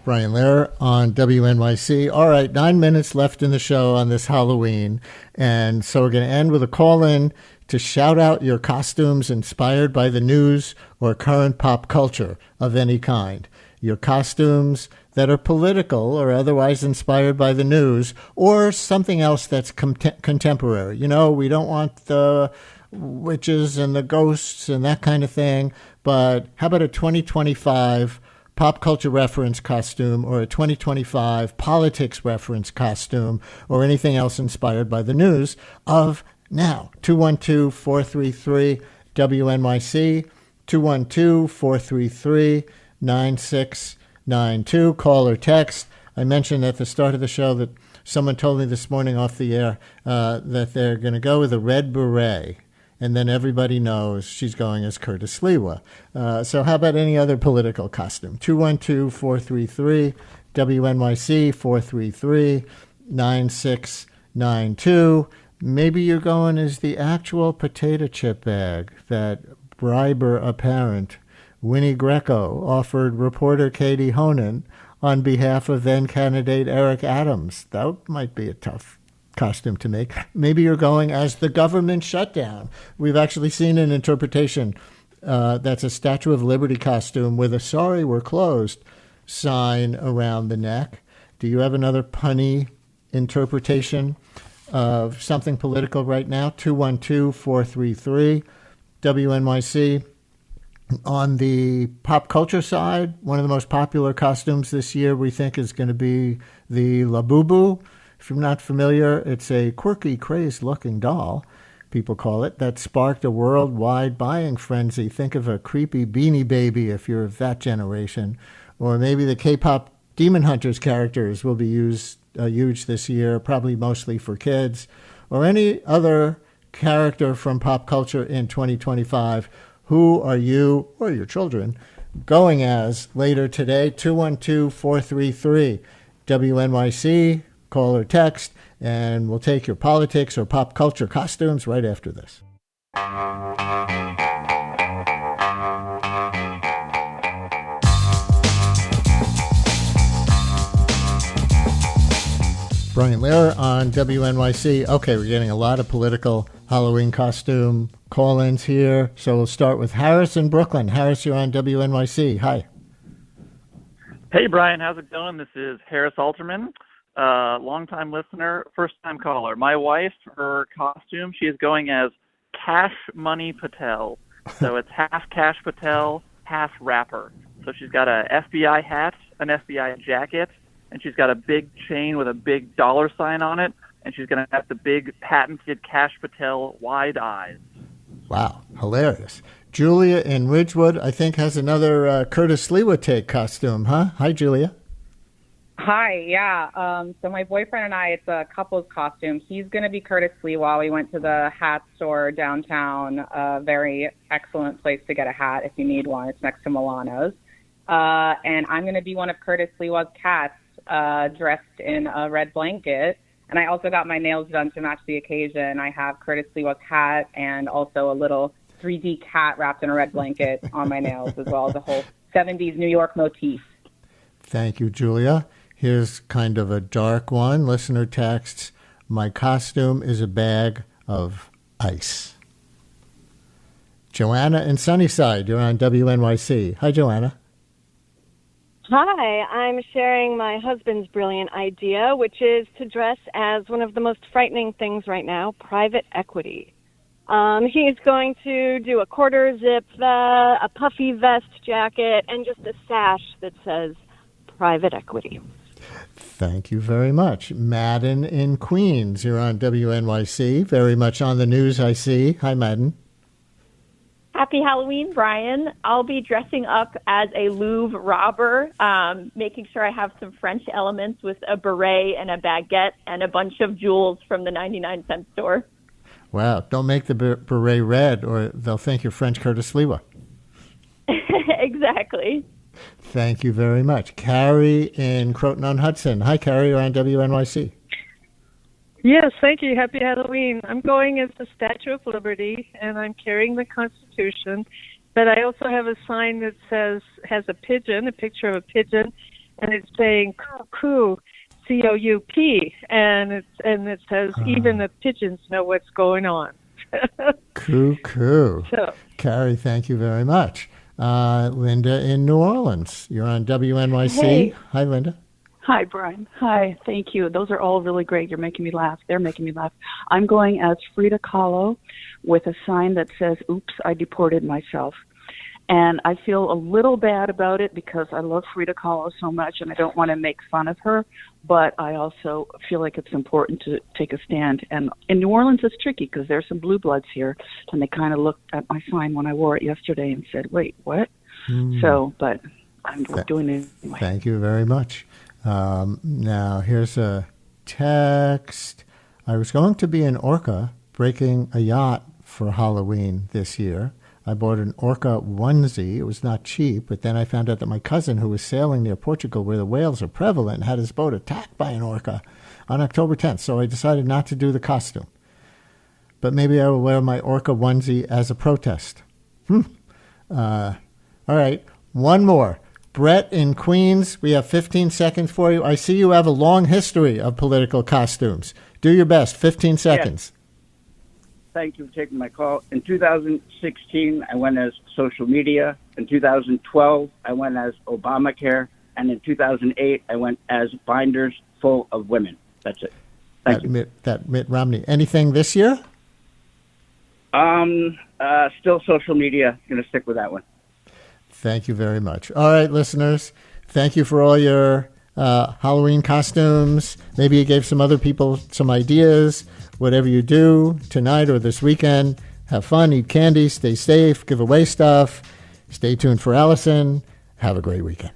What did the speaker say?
Brian Lehrer on WNYC. All right, 9 minutes left in the show on this Halloween. And so we're going to end with a call-in to shout out your costumes inspired by the news or current pop culture of any kind. Your costumes that are political or otherwise inspired by the news, or something else that's contemporary. You know, we don't want the witches and the ghosts and that kind of thing, but how about a 2025 pop culture reference costume or a 2025 politics reference costume or anything else inspired by the news of now? 212-433-WNYC, 212-433-9692. Call or text. I mentioned at the start of the show that someone told me this morning off the air that they're going to go with a red beret. And then everybody knows she's going as Curtis Lewa. So how about any other political costume? 212-433-WNYC, 433-9692. Maybe you're going as the actual potato chip bag that briber apparent Winnie Greco offered reporter Katie Honan on behalf of then candidate Eric Adams. That might be a tough costume to make. Maybe you're going as the government shutdown. We've actually seen an interpretation that's a Statue of Liberty costume with a "sorry, we're closed" sign around the neck. Do you have another punny interpretation of something political right now? 212-433-WNYC. On the pop culture side, one of the most popular costumes this year we think is going to be the Labubu. If you're not familiar, it's a quirky, crazed-looking doll, people call it, that sparked a worldwide buying frenzy. Think of a creepy Beanie Baby if you're of that generation. Or maybe the K-pop Demon Hunters characters will be huge this year, probably mostly for kids. Or any other character from pop culture in 2025. Who are you or your children going as later today? 212-433-WNYC. Call or text, and we'll take your politics or pop culture costumes right after this. Brian Lehrer on WNYC. Okay, we're getting a lot of political Halloween costume call-ins here, so we'll start with Harris in Brooklyn. Harris, you're on WNYC. Hi. Hey, Brian. How's it going? This is Harris Alterman. Long-time listener, first-time caller. My wife, her costume, she is going as Cash Money Patel. So it's half Cash Patel, half rapper. So she's got a FBI hat, an FBI jacket, and she's got a big chain with a big dollar sign on it, and she's going to have the big patented Cash Patel wide eyes. Wow, hilarious. Julia in Ridgewood, I think, has another Curtis Lewa take costume, huh? Hi, Julia. Hi, yeah. So my boyfriend and I, it's a couple's costume. He's going to be Curtis Lewa. We went to the hat store downtown, a very excellent place to get a hat if you need one. It's next to Milano's. And I'm going to be one of Curtis Lewa's cats dressed in a red blanket. And I also got my nails done to match the occasion. I have Curtis Lewa's hat and also a little 3D cat wrapped in a red blanket on my nails, as well as a whole 70s New York motif. Thank you, Julia. Here's kind of a dark one. Listener texts, my costume is a bag of ice. Joanna in Sunnyside, you're on WNYC. Hi, Joanna. Hi, I'm sharing my husband's brilliant idea, which is to dress as one of the most frightening things right now, private equity. He's going to do a quarter zip, a puffy vest jacket, and just a sash that says private equity. Thank you very much. Madden in Queens, you're on WNYC. Very much on the news, I see. Hi, Madden. Happy Halloween, Brian. I'll be dressing up as a Louvre robber, making sure I have some French elements with a beret and a baguette and a bunch of jewels from the 99-cent store. Wow. Don't make the beret red or they'll think you're French Curtis Lewa. Exactly. Thank you very much. Carrie in Croton-on-Hudson. Hi, Carrie. You're on WNYC. Yes, thank you. Happy Halloween. I'm going as the Statue of Liberty, and I'm carrying the Constitution. But I also have a sign that has a pigeon, a picture of a pigeon, and it's saying "coo," C-O-U-P, and it says even the pigeons know what's going on. Coo. So, Carrie, thank you very much. Linda in New Orleans, you're on WNYC. Hey. Hi, Linda. Hi, Brian. Hi, thank you. Those are all really great. You're making me laugh. They're making me laugh. I'm going as Frida Kahlo with a sign that says, "Oops, I deported myself." And I feel a little bad about it because I love Frida Kahlo so much and I don't want to make fun of her, but I also feel like it's important to take a stand. And in New Orleans, it's tricky because there's some blue bloods here, and they kind of looked at my sign when I wore it yesterday and said, "Wait, what?" So, but I'm doing it anyway. Thank you very much. Now, here's a text. I was going to be in Orca breaking a yacht for Halloween this year. I bought an orca onesie. It was not cheap, but then I found out that my cousin, who was sailing near Portugal where the whales are prevalent, had his boat attacked by an orca on October 10th, so I decided not to do the costume. But maybe I will wear my orca onesie as a protest. All right, one more. Brett in Queens, we have 15 seconds for you. I see you have a long history of political costumes. Do your best, 15 seconds. Yes. Thank you for taking my call. In 2016, I went as social media. In 2012, I went as Obamacare. And in 2008, I went as binders full of women. That's it. Thank you. Mitt Romney. Anything this year? Still social media. Going to stick with that one. Thank you very much. All right, listeners, thank you for all your Halloween costumes. Maybe you gave some other people some ideas. Whatever you do tonight or this weekend, have fun, eat candy, stay safe, give away stuff. Stay tuned for Allison. Have a great weekend.